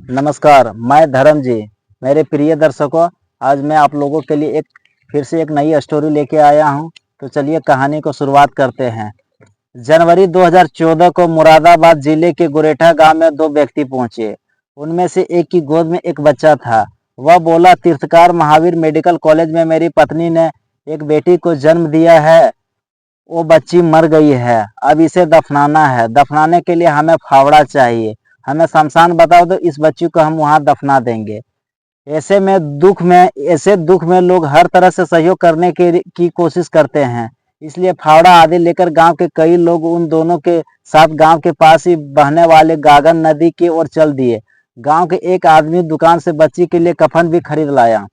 नमस्कार, मैं धर्म जी। मेरे प्रिय दर्शकों, आज मैं आप लोगों के लिए फिर से एक नई स्टोरी लेके आया हूँ। तो चलिए कहानी को शुरुआत करते हैं। जनवरी 2014 को मुरादाबाद जिले के गुरेठा गांव में दो व्यक्ति पहुंचे। उनमें से एक की गोद में एक बच्चा था। वह बोला, तीर्थकार महावीर मेडिकल कॉलेज में मेरी पत्नी ने एक बेटी को जन्म दिया है। वो बच्ची मर गई है, अब इसे दफनाना है। दफनाने के लिए हमें फावड़ा चाहिए। हमें शमशान बताओ तो इस बच्ची को हम वहां दफना देंगे। ऐसे दुख में लोग हर तरह से सहयोग करने की कोशिश करते हैं। इसलिए फावड़ा आदि लेकर गांव के कई लोग उन दोनों के साथ गांव के पास ही बहने वाले गागन नदी की ओर चल दिए। गांव के एक आदमी दुकान से बच्ची के लिए कफन भी खरीद लाया।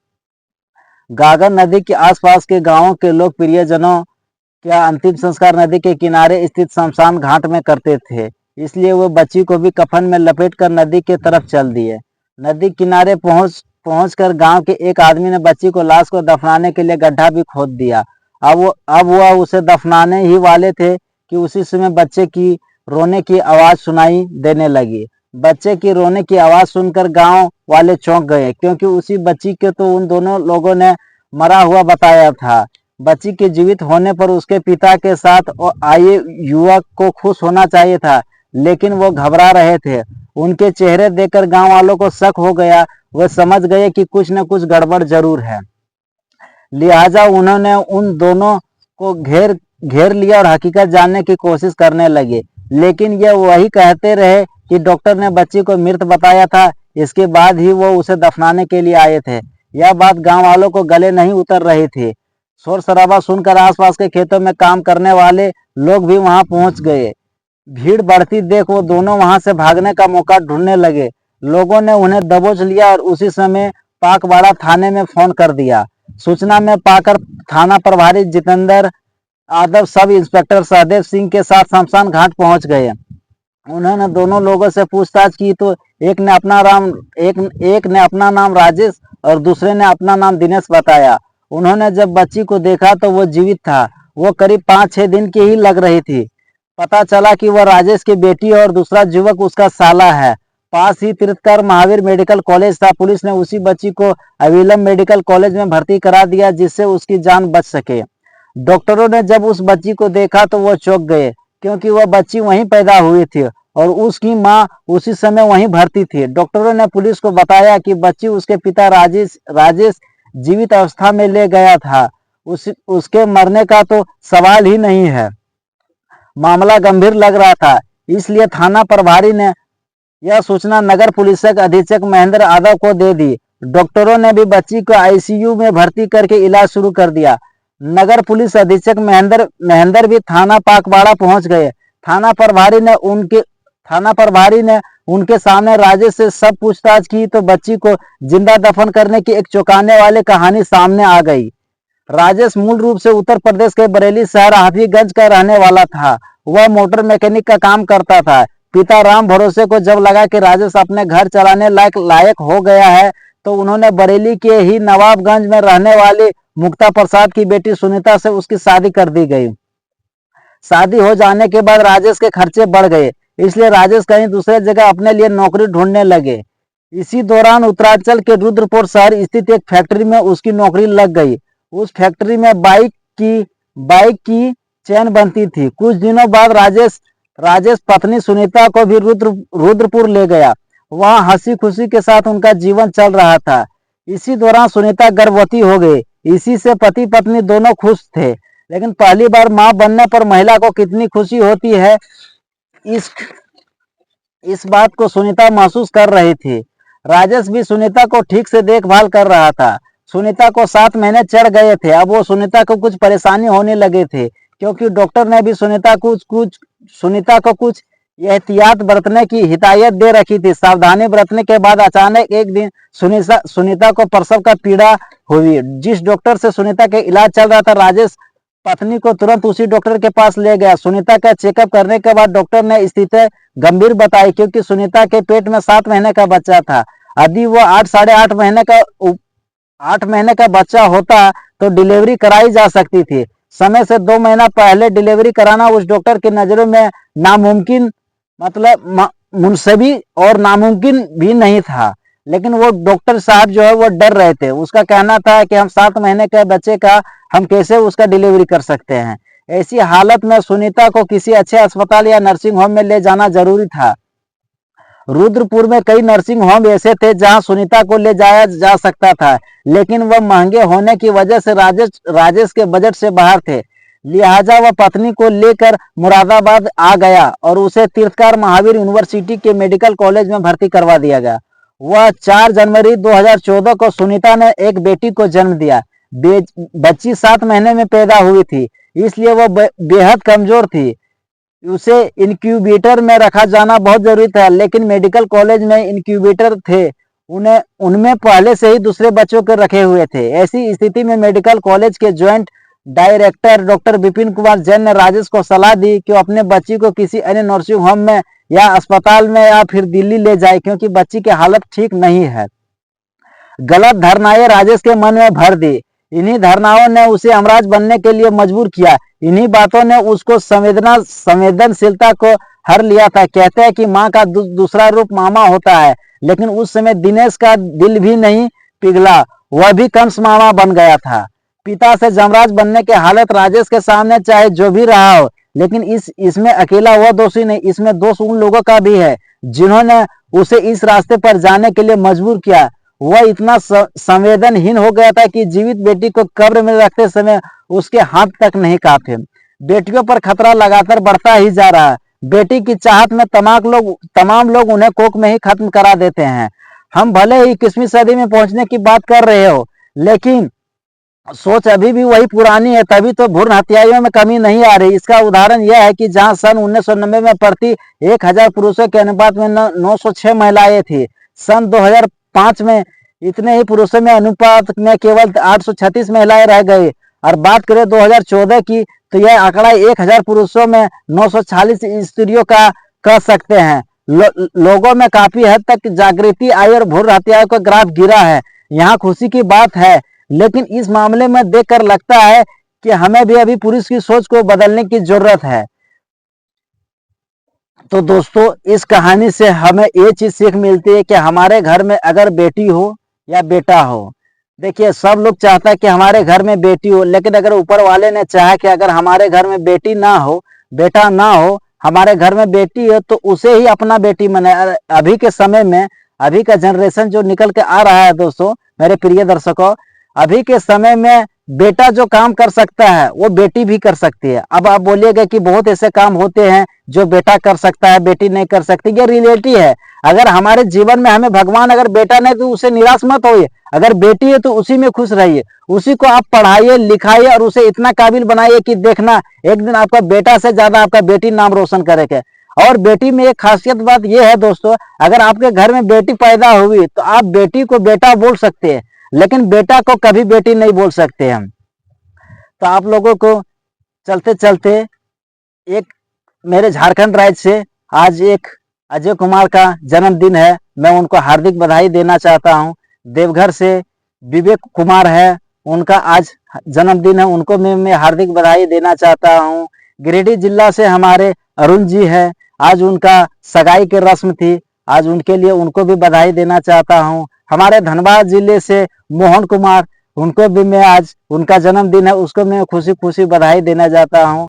गागन नदी के आसपास के गांवों के लोग प्रियजनों क्या अंतिम संस्कार नदी के किनारे स्थित शमशान घाट में करते थे। इसलिए वो बच्ची को भी कफन में लपेटकर नदी के तरफ चल दिए। नदी किनारे पहुंचकर गांव के एक आदमी ने बच्ची को लाश को दफनाने के लिए गड्ढा भी खोद दिया। अब वह उसे दफनाने ही वाले थे कि उसी समय बच्चे की रोने की आवाज सुनाई देने लगी। बच्चे की रोने की आवाज सुनकर गांव वाले चौंक गए, क्योंकि उसी बच्ची के तो उन दोनों लोगों ने मरा हुआ बताया था। बच्ची के जीवित होने पर उसके पिता के साथ आए युवक को खुश होना चाहिए था, लेकिन वो घबरा रहे थे। उनके चेहरे देखकर गांव वालों को शक हो गया। वे समझ गए कि कुछ न कुछ गड़बड़ जरूर है। लिहाजा उन्होंने उन दोनों को घेर लिया और हकीकत जानने की कोशिश करने लगे। लेकिन ये वही कहते रहे कि डॉक्टर ने बच्ची को मृत बताया था। इसके बाद ही वो उसे दफनाने के लिए आए थे। यह बात गांव वालों को गले नहीं उतर रही थी। शोर शराबा सुनकर आसपास के खेतों में काम करने वाले लोग भी वहां पहुंच गए। भीड़ बढ़ती देख वो दोनों वहां से भागने का मौका ढूंढने लगे। लोगों ने उन्हें दबोच लिया और उसी समय पाकबाड़ा थाने में फोन कर दिया। सूचना में पाकर थाना प्रभारी जितेंद्र यादव सब इंस्पेक्टर सहदेव सिंह के साथ शमशान घाट पहुंच गए। उन्होंने दोनों लोगों से पूछताछ की तो एक ने अपना नाम राजेश और दूसरे ने अपना नाम दिनेश बताया। उन्होंने जब बच्ची को देखा तो वो जीवित था। वो करीब 5-6 दिन की ही लग रही थी। पता चला कि वह राजेश की बेटी और दूसरा युवक उसका साला है। पास ही तीर्थकार महावीर मेडिकल कॉलेज था। पुलिस ने उसी बच्ची को अविलंब मेडिकल कॉलेज में भर्ती करा दिया, जिससे उसकी जान बच सके। डॉक्टरों ने जब उस बच्ची को देखा तो वो चौंक गए, क्योंकि वह बच्ची वहीं पैदा हुई थी और उसकी माँ उसी समय वहीं भर्ती थी। डॉक्टरों ने पुलिस को बताया कि बच्ची उसके पिता राजेश जीवित अवस्था में ले गया था। उसके मरने का तो सवाल ही नहीं है। मामला गंभीर लग रहा था, इसलिए थाना प्रभारी ने यह सूचना नगर पुलिस अधीक्षक महेंद्र यादव को दे दी। डॉक्टरों ने भी बच्ची को आईसीयू में भर्ती करके इलाज शुरू कर दिया। नगर पुलिस अधीक्षक महेंद्र भी थाना पाकबाड़ा पहुंच गए। थाना प्रभारी ने उनके सामने राजेश से सब पूछताछ की तो बच्ची को जिंदा दफन करने की एक चौंकाने वाली कहानी सामने आ गई। राजेश मूल रूप से उत्तर प्रदेश के बरेली शहर हाथीगंज का रहने वाला था। वह मोटर मैकेनिक का काम करता था। पिता राम भरोसे को जब लगा कि राजेश अपने घर चलाने लायक हो गया है, तो उन्होंने बरेली के ही नवाबगंज में रहने वाली मुक्ता प्रसाद की बेटी सुनीता से उसकी शादी कर दी गई। शादी हो जाने के बाद राजेश के खर्चे बढ़ गए, इसलिए राजेश कहीं दूसरे जगह अपने लिए नौकरी ढूंढने लगे। इसी दौरान उत्तरांचल के रुद्रपुर शहर स्थित एक फैक्ट्री में उसकी नौकरी लग गई। उस फैक्ट्री में बाइक की चैन बनती थी। कुछ दिनों बाद राजेश पत्नी सुनीता को भी रुद्रपुर ले गया। वहां हंसी खुशी के साथ उनका जीवन चल रहा था। इसी दौरान सुनीता गर्भवती हो गई। इसी से पति पत्नी दोनों खुश थे, लेकिन पहली बार मां बनने पर महिला को कितनी खुशी होती है, इस बात को सुनीता महसूस कर रही थी। राजेश भी सुनीता को ठीक से देखभाल कर रहा था। सुनीता को 7 महीने चढ़ गए थे। अब वो सुनीता को कुछ परेशानी होने लगे थे, क्योंकि डॉक्टर ने भी सुनीता को कुछ एहतियात बरतने की हिदायत दे रखी थी। सावधानी बरतने के बाद अचानक एक दिन सुनीता को प्रसव का पीड़ा हुई। जिस डॉक्टर से सुनीता के इलाज चल रहा था, राजेश पत्नी को तुरंत उसी डॉक्टर के पास ले गया। सुनीता का चेकअप करने के बाद डॉक्टर ने स्थिति गंभीर बताई, क्योंकि सुनीता के पेट में 7 महीने का बच्चा था। यदि वो 8 महीने का बच्चा होता तो डिलीवरी कराई जा सकती थी। समय से 2 महीना पहले डिलीवरी कराना उस डॉक्टर की नजरों में नामुमकिन मुनसबी और नामुमकिन भी नहीं था, लेकिन वो डॉक्टर साहब जो है वो डर रहे थे। उसका कहना था कि हम 7 महीने के बच्चे का हम कैसे उसका डिलीवरी कर सकते हैं। ऐसी हालत में सुनीता को किसी अच्छे अस्पताल या नर्सिंग होम में ले जाना जरूरी था। रुद्रपुर में कई नर्सिंग होम ऐसे थे जहां सुनीता को ले जाया जा सकता था, लेकिन वह महंगे होने की वजह से राजेश के बजट से बाहर थे। लिहाजा वह पत्नी को लेकर मुरादाबाद आ गया और उसे तीर्थकार महावीर यूनिवर्सिटी के मेडिकल कॉलेज में भर्ती करवा दिया गया। वह 4 जनवरी 2014 को सुनीता ने एक बेटी को जन्म दिया। बच्ची 7 महीने में पैदा हुई थी, इसलिए वह बेहद कमजोर थी। उसे इंक्यूबेटर में रखा जाना बहुत जरूरी था, लेकिन मेडिकल कॉलेज में इंक्यूबेटर थे, उनमें पहले से ही दूसरे बच्चों के रखे हुए थे। ऐसी स्थिति में मेडिकल कॉलेज के joint director doctor Vipin Kumar Jain ने राजेश को सलाह दी कि वो अपने बच्ची को किसी अन्य नर्सिंग होम में या अस्पताल में या फिर दिल्ली ले जाए, क्योंकि बच्ची की हालत ठीक नहीं है। गलत धारणाएं राजेश के मन में भर दी। इन्हीं धारणाओं ने उसे अमराज बनने के लिए मजबूर किया। इन्हीं बातों ने उसको संवेदनशीलता को हर लिया था। कहते हैं कि माँ का दूसरा रूप मामा होता है, लेकिन उस समय दिनेश का दिल भी नहीं पिघला, वह भी कंस मामा बन गया था। पिता से जमराज बनने के हालत राजेश के सामने चाहे जो भी रहा हो, लेकिन इसमें अकेला वह दोषी नहीं, इसमें दोष उन लोगों का भी है जिन्होंने उसे इस रास्ते पर जाने के लिए मजबूर किया। वह इतना संवेदनहीन हो गया था कि जीवित बेटी को कब्र में रखते समय उसके हाथ तक नहीं कांपे। बेटियों पर खतरा लगातार बढ़ता ही जा रहा है। बेटी की चाहत में तमाम लोग उन्हें कोख में ही खत्म करा देते हैं। हम भले ही 21वीं सदी में पहुंचने की बात कर रहे हो, लेकिन सोच अभी भी वही पुरानी है। तभी तो भ्रूण हत्याओं में कमी नहीं आ रही। इसका उदाहरण यह है कि जहां सन 1990 में प्रति 1000 पुरुषों के अनुपात में 906 महिलाएं थी, सन 2005 में इतने ही पुरुषों में अनुपात में केवल 836 महिलाएं रह गई। और बात करें 2014 की, तो यह आंकड़ा 1000 पुरुषों में 940 स्त्रियों का कह सकते हैं। लोगों में काफी हद तक जागृति आई और भ्रूण हत्याओं का ग्राफ गिरा है। यहाँ खुशी की बात है, लेकिन इस मामले में देखकर लगता है कि हमें भी अभी पुरुष की सोच को बदलने की जरूरत है। तो दोस्तों, इस कहानी से हमें ये चीज सीख मिलती है कि हमारे घर में अगर बेटी हो या बेटा हो, देखिए सब लोग चाहता है कि हमारे घर में बेटी हो, लेकिन अगर ऊपर वाले ने चाहा कि अगर हमारे घर में बेटी ना हो, बेटा ना हो, हमारे घर में बेटी है, तो उसे ही अपना बेटी माने। अभी के समय में, अभी का जनरेशन जो निकल के आ रहा है दोस्तों, मेरे प्रिय दर्शकों, अभी के समय में बेटा जो काम कर सकता है वो बेटी भी कर सकती है। अब आप बोलिएगा कि बहुत ऐसे काम होते हैं जो बेटा कर सकता है बेटी नहीं कर सकती, ये रियलिटी है। अगर हमारे जीवन में हमें भगवान अगर बेटा नहीं तो उसे निराश मत होइए, अगर बेटी है तो उसी में खुश रहिए, उसी को आप पढ़ाइए लिखाइए और उसे इतना काबिल बनाइए कि देखना एक दिन आपका बेटा से ज्यादा आपका बेटी नाम रोशन करेगा। और बेटी में एक खासियत बात यह है दोस्तों, अगर आपके घर में बेटी पैदा हुई तो आप बेटी को बेटा बोल सकते हैं, लेकिन बेटा को कभी बेटी नहीं बोल सकते हम। तो आप लोगों को चलते चलते एक मेरे झारखंड राज्य से आज एक अजय कुमार का जन्मदिन है, मैं उनको हार्दिक बधाई देना चाहता हूं। देवघर से विवेक कुमार है, उनका आज जन्मदिन है, उनको मैं हार्दिक बधाई देना चाहता हूं। गिरिडीह जिला से हमारे अरुण जी है, आज उनका सगाई की रस्म थी, आज उनके लिए उनको भी बधाई देना चाहता हूं। हमारे धनबाद जिले से मोहन कुमार, उनको भी मैं आज उनका जन्मदिन है, उसको मैं खुशी खुशी बधाई देना चाहता हूं।